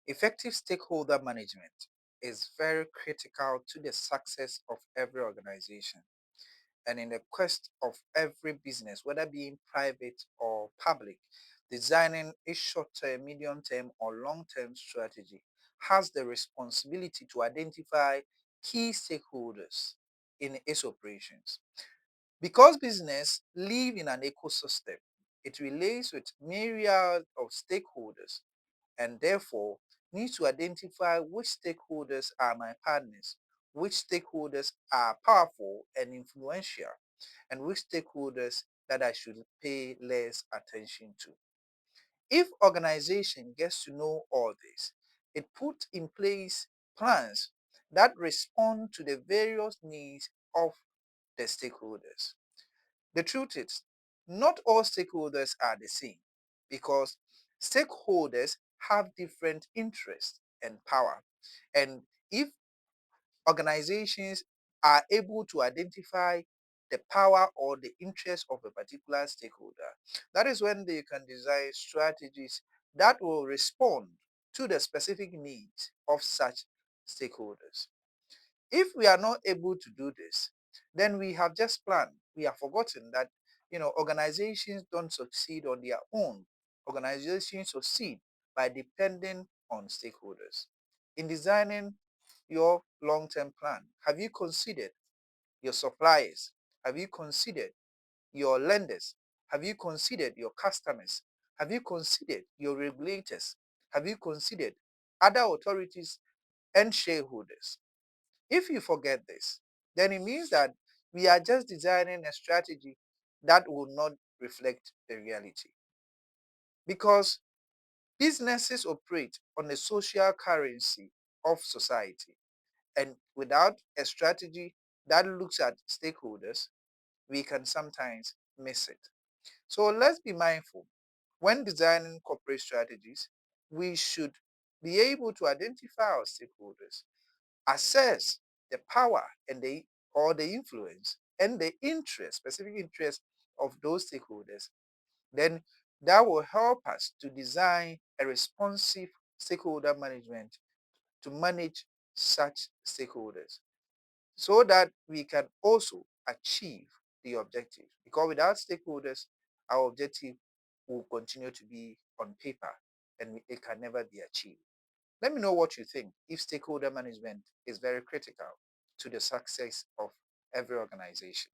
Effective stakeholder management is very critical to the success of every organization and in the quest of every business, whether being private or public. Designing a short-term, medium-term, or long-term strategy has the responsibility to identify key stakeholders in its operations. Because business live in an ecosystem, it relates with myriad of stakeholders and therefore need to identify which stakeholders are my partners, which stakeholders are powerful and influential, and which stakeholders that I should pay less attention to. If organization gets to know all this, it puts in place plans that respond to the various needs of the stakeholders. The truth is, not all stakeholders are the same because stakeholders have different interests and power. And if organizations are able to identify the power or the interest of a particular stakeholder, that is when they can design strategies that will respond to the specific needs of such stakeholders. If we are not able to do this, then we have just planned. We have forgotten that organizations don't succeed on their own. Organizations succeed by depending on stakeholders. In designing your long-term plan, have you considered your suppliers? Have you considered your lenders? Have you considered your customers? Have you considered your regulators? Have you considered other authorities and shareholders? If you forget this, then it means that we are just designing a strategy that will not reflect the reality. Because businesses operate on the social currency of society. And without a strategy that looks at stakeholders, we can sometimes miss it. So let's be mindful. When designing corporate strategies, we should be able to identify our stakeholders, assess the power and the influence and the interest, specific interest of those stakeholders, then that will help us to design a responsive stakeholder management to manage such stakeholders so that we can also achieve the objective. Because without stakeholders, our objective will continue to be on paper and it can never be achieved. Let me know what you think if stakeholder management is very critical to the success of every organization.